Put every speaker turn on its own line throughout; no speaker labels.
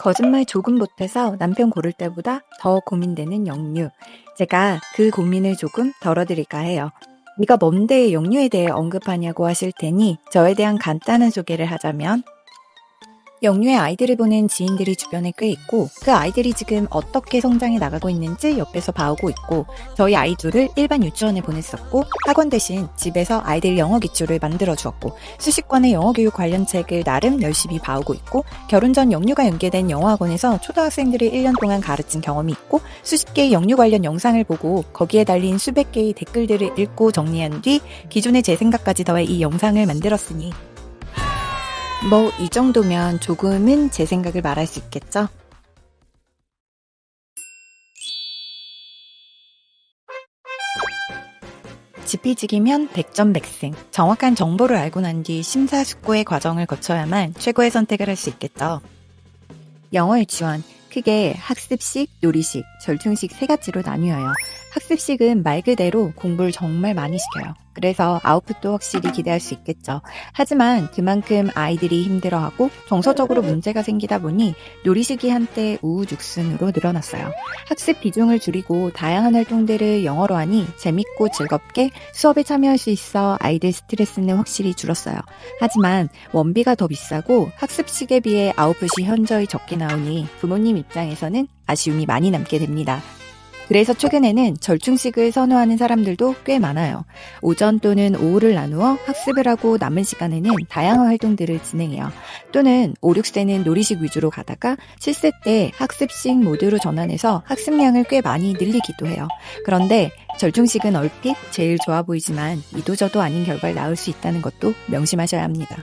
거짓말 조금 못해서 남편 고를 때보다 더 고민되는 영유. 제가 그 고민을 조금 덜어드릴까 해요. 네가 뭔데 영유에 대해 언급하냐고 하실 테니 저에 대한 간단한 소개를 하자면 영유의 아이들을 보는 지인들이 주변에 꽤 있고 그 아이들이 지금 어떻게 성장해 나가고 있는지 옆에서 봐오고 있고 저희 아이 둘을 일반 유치원에 보냈었고 학원 대신 집에서 아이들 영어 기초를 만들어 주었고 수십 권의 영어 교육 관련 책을 나름 열심히 봐오고 있고 결혼 전 영유가 연계된 영어 학원에서 초등학생들을 1년 동안 가르친 경험이 있고 수십 개의 영유 관련 영상을 보고 거기에 달린 수백 개의 댓글들을 읽고 정리한 뒤 기존의 제 생각까지 더해 이 영상을 만들었으니 뭐 이 정도면 조금은 제 생각을 말할 수 있겠죠? 지피지기면 백전백승. 정확한 정보를 알고 난 뒤 심사숙고의 과정을 거쳐야만 최고의 선택을 할 수 있겠죠. 영어 유치원, 크게 학습식, 놀이식, 절충식 세 가지로 나뉘어요. 학습식은 말 그대로 공부를 정말 많이 시켜요. 그래서 아웃풋도 확실히 기대할 수 있겠죠. 하지만 그만큼 아이들이 힘들어하고 정서적으로 문제가 생기다 보니 놀이식이 한때 우후죽순으로 늘어났어요. 학습 비중을 줄이고 다양한 활동들을 영어로 하니 재밌고 즐겁게 수업에 참여할 수 있어 아이들 스트레스는 확실히 줄었어요. 하지만 원비가 더 비싸고 학습식에 비해 아웃풋이 현저히 적게 나오니 부모님 입장에서는 아쉬움이 많이 남게 됩니다. 그래서 최근에는 절충식을 선호하는 사람들도 꽤 많아요. 오전 또는 오후를 나누어 학습을 하고 남은 시간에는 다양한 활동들을 진행해요. 또는 5, 6세는 놀이식 위주로 가다가 7세 때 학습식 모드로 전환해서 학습량을 꽤 많이 늘리기도 해요. 그런데 절충식은 얼핏 제일 좋아 보이지만 이도저도 아닌 결과를 낳을 수 있다는 것도 명심하셔야 합니다.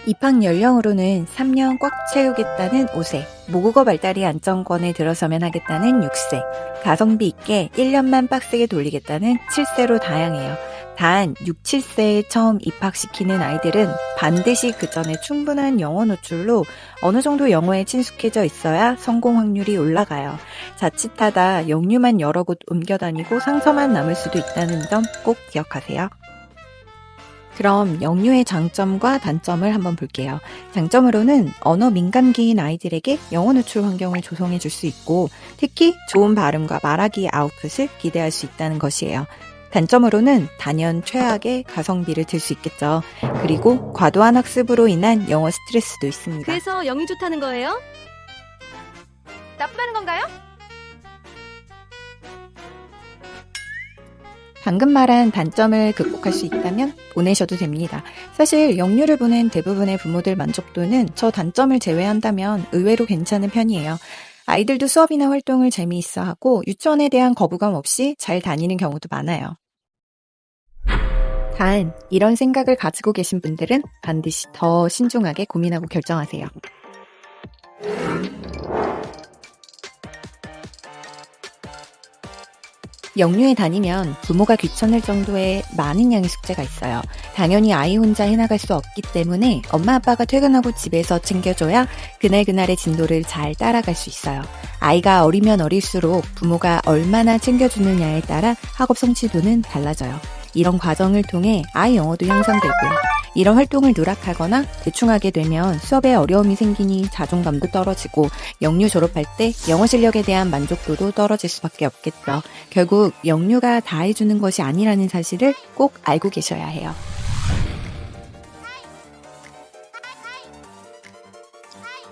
입학 연령으로는 3년 꽉 채우겠다는 5세, 모국어 발달이 안정권에 들어서면 하겠다는 6세, 가성비 있게 1년만 빡세게 돌리겠다는 7세로 다양해요. 단 6, 7세에 처음 입학시키는 아이들은 반드시 그 전에 충분한 영어 노출로 어느 정도 영어에 친숙해져 있어야 성공 확률이 올라가요. 자칫하다 영유만 여러 곳 옮겨다니고 상처만 남을 수도 있다는 점 꼭 기억하세요. 그럼 영유의 장점과 단점을 한번 볼게요. 장점으로는 언어 민감기인 아이들에게 영어 노출 환경을 조성해 줄 수 있고 특히 좋은 발음과 말하기 아웃풋을 기대할 수 있다는 것이에요. 단점으로는 단연 최악의 가성비를 들 수 있겠죠. 그리고 과도한 학습으로 인한 영어 스트레스도 있습니다.
그래서 영이 좋다는 거예요? 나쁘다는 건가요?
방금 말한 단점을 극복할 수 있다면 보내셔도 됩니다. 사실 영유를 보낸 대부분의 부모들 만족도는 저 단점을 제외한다면 의외로 괜찮은 편이에요. 아이들도 수업이나 활동을 재미있어 하고 유치원에 대한 거부감 없이 잘 다니는 경우도 많아요. 단, 이런 생각을 가지고 계신 분들은 반드시 더 신중하게 고민하고 결정하세요. 영유에 다니면 부모가 귀찮을 정도의 많은 양의 숙제가 있어요. 당연히 아이 혼자 해나갈 수 없기 때문에 엄마 아빠가 퇴근하고 집에서 챙겨줘야 그날그날의 진도를 잘 따라갈 수 있어요. 아이가 어리면 어릴수록 부모가 얼마나 챙겨주느냐에 따라 학업 성취도는 달라져요. 이런 과정을 통해 아이 영어도 향상되고요. 이런 활동을 누락하거나 대충 하게 되면 수업에 어려움이 생기니 자존감도 떨어지고 영유 졸업할 때 영어 실력에 대한 만족도도 떨어질 수밖에 없겠죠. 결국 영유가 다 해주는 것이 아니라는 사실을 꼭 알고 계셔야 해요.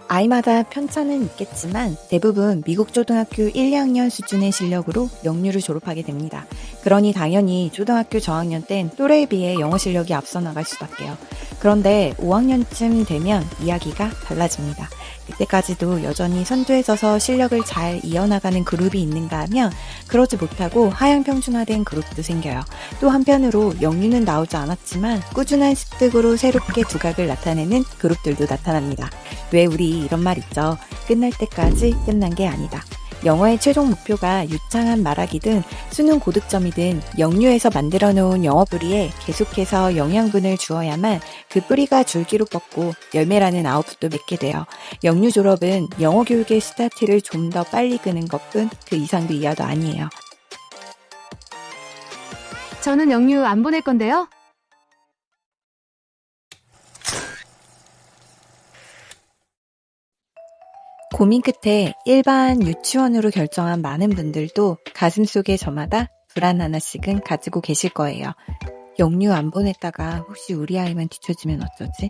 아이마다 편차는 있겠지만 대부분 미국 초등학교 1, 2학년 수준의 실력으로 영유를 졸업하게 됩니다. 그러니 당연히 초등학교 저학년 땐 또래에 비해 영어 실력이 앞서 나갈 수밖에요. 그런데 5학년쯤 되면 이야기가 달라집니다. 그때까지도 여전히 선두에 서서 실력을 잘 이어나가는 그룹이 있는가 하면 그러지 못하고 하향 평준화된 그룹도 생겨요. 또 한편으로 영유는 나오지 않았지만 꾸준한 습득으로 새롭게 두각을 나타내는 그룹들도 나타납니다. 왜 우리 이런 말 있죠? 끝날 때까지 끝난 게 아니다. 영어의 최종 목표가 유창한 말하기든 수능 고득점이든 영유에서 만들어 놓은 영어 뿌리에 계속해서 영양분을 주어야만 그 뿌리가 줄기로 뻗고 열매라는 아웃풋도 맺게 돼요. 영유 졸업은 영어 교육의 스타트를 좀 더 빨리 끄는 것뿐 그 이상도 이하도 아니에요.
저는 영유 안 보낼 건데요.
고민 끝에 일반 유치원으로 결정한 많은 분들도 가슴속에 저마다 불안 하나씩은 가지고 계실 거예요. 영유 안 보냈다가 혹시 우리 아이만 뒤처지면 어쩌지?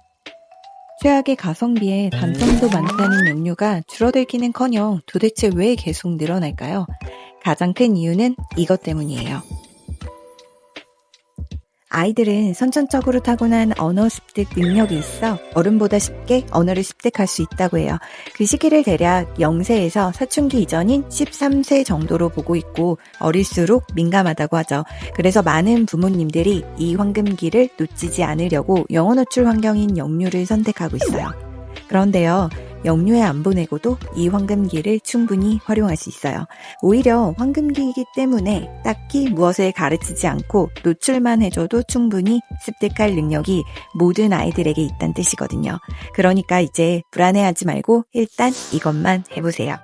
최악의 가성비에 단점도 많다는 영유가 줄어들기는커녕 도대체 왜 계속 늘어날까요? 가장 큰 이유는 이것 때문이에요. 아이들은 선천적으로 타고난 언어 습득 능력이 있어 어른보다 쉽게 언어를 습득할 수 있다고 해요. 그 시기를 대략 0세에서 사춘기 이전인 13세 정도로 보고 있고 어릴수록 민감하다고 하죠. 그래서 많은 부모님들이 이 황금기를 놓치지 않으려고 영어 노출 환경인 영유를 선택하고 있어요. 그런데요, 영유에 안 보내고도 이 황금기를 충분히 활용할 수 있어요. 오히려 황금기이기 때문에 딱히 무엇을 가르치지 않고 노출만 해줘도 충분히 습득할 능력이 모든 아이들에게 있다는 뜻이거든요. 그러니까 이제 불안해하지 말고 일단 이것만 해보세요.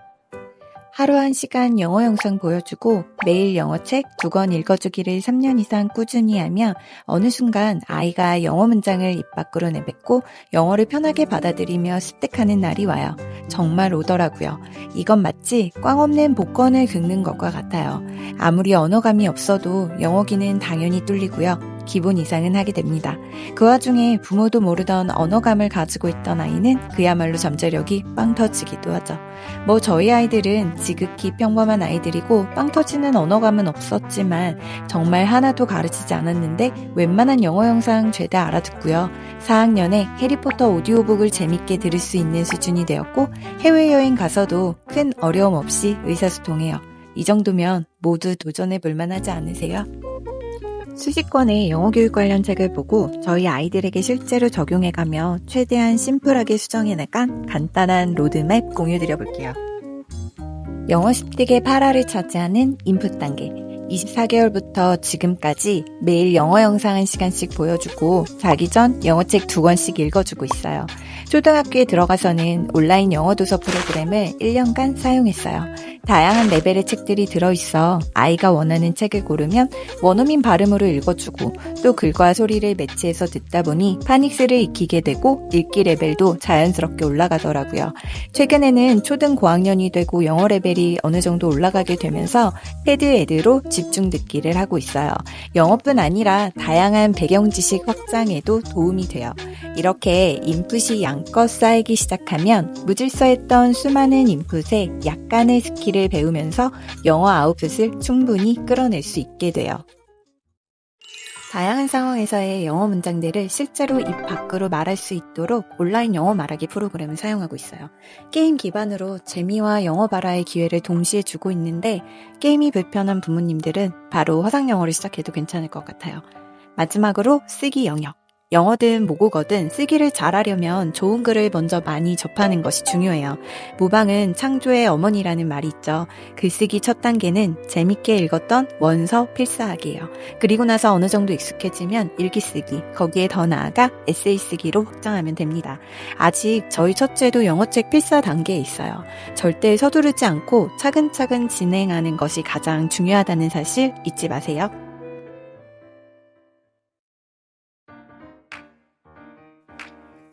하루 1시간 영어 영상 보여주고 매일 영어책 2권 읽어주기를 3년 이상 꾸준히 하면 어느 순간 아이가 영어 문장을 입 밖으로 내뱉고 영어를 편하게 받아들이며 습득하는 날이 와요. 정말 오더라고요. 이건 마치 꽝 없는 복권을 긁는 것과 같아요. 아무리 언어감이 없어도 영어기는 당연히 뚫리고요. 기본 이상은 하게 됩니다. 그 와중에 부모도 모르던 언어감을 가지고 있던 아이는 그야말로 잠재력이 빵 터지기도 하죠. 뭐 저희 아이들은 지극히 평범한 아이들이고 빵 터지는 언어감은 없었지만 정말 하나도 가르치지 않았는데 웬만한 영어 영상 죄다 알아듣고요. 4학년에 해리포터 오디오북을 재밌게 들을 수 있는 수준이 되었고 해외여행 가서도 큰 어려움 없이 의사소통해요. 이 정도면 모두 도전해볼 만하지 않으세요? 수십 권의 영어 교육 관련 책을 보고 저희 아이들에게 실제로 적용해가며 최대한 심플하게 수정해나간 간단한 로드맵 공유드려 볼게요. 영어 습득의 8화를 차지하는 인풋 단계. 24개월부터 지금까지 매일 영어 영상 1시간씩 보여주고 자기 전 영어책 2권씩 읽어주고 있어요. 초등학교에 들어가서는 온라인 영어 도서 프로그램을 1년간 사용했어요. 다양한 레벨의 책들이 들어있어 아이가 원하는 책을 고르면 원어민 발음으로 읽어주고 또 글과 소리를 매치해서 듣다 보니 파닉스를 익히게 되고 읽기 레벨도 자연스럽게 올라가더라고요. 최근에는 초등 고학년이 되고 영어 레벨이 어느 정도 올라가게 되면서 패드 애드로 집중 듣기를 하고 있어요. 영어뿐 아니라 다양한 배경 지식 확장에도 도움이 돼요. 이렇게 인풋이 양껏 쌓이기 시작하면 무질서했던 수많은 인풋에 약간의 스킬을 배우면서 영어 아웃풋을 충분히 끌어낼 수 있게 돼요. 다양한 상황에서의 영어 문장들을 실제로 입 밖으로 말할 수 있도록 온라인 영어 말하기 프로그램을 사용하고 있어요. 게임 기반으로 재미와 영어 발화의 기회를 동시에 주고 있는데 게임이 불편한 부모님들은 바로 화상영어를 시작해도 괜찮을 것 같아요. 마지막으로 쓰기 영역. 영어든 모국어든 쓰기를 잘하려면 좋은 글을 먼저 많이 접하는 것이 중요해요. 모방은 창조의 어머니라는 말이 있죠. 글쓰기 첫 단계는 재밌게 읽었던 원서 필사하기예요. 그리고 나서 어느 정도 익숙해지면 일기쓰기, 거기에 더 나아가 에세이 쓰기로 확장하면 됩니다. 아직 저희 첫째도 영어책 필사 단계에 있어요. 절대 서두르지 않고 차근차근 진행하는 것이 가장 중요하다는 사실 잊지 마세요.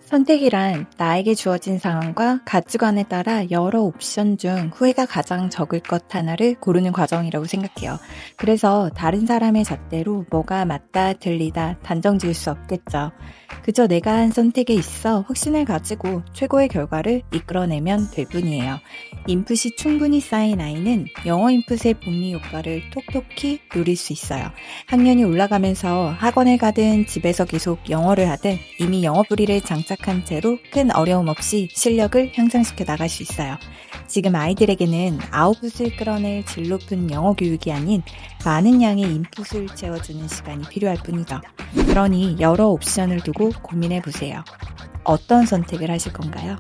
선택이란 나에게 주어진 상황과 가치관에 따라 여러 옵션 중 후회가 가장 적을 것 하나를 고르는 과정이라고 생각해요. 그래서 다른 사람의 잣대로 뭐가 맞다 틀리다 단정 지을 수 없겠죠. 그저 내가 한 선택에 있어 확신을 가지고 최고의 결과를 이끌어내면 될 뿐이에요. 인풋이 충분히 쌓인 아이는 영어 인풋의 복리 효과를 톡톡히 누릴 수 있어요. 학년이 올라가면서 학원을 가든 집에서 계속 영어를 하든 이미 영어 뿌리를 장착한 채로 큰 어려움 없이 실력을 향상시켜 나갈 수 있어요. 지금 아이들에게는 아웃풋을 끌어낼 질 높은 영어 교육이 아닌 많은 양의 인풋을 채워주는 시간이 필요할 뿐이죠. 그러니 여러 옵션을 두고 고민해 보세요. 어떤 선택을 하실 건가요?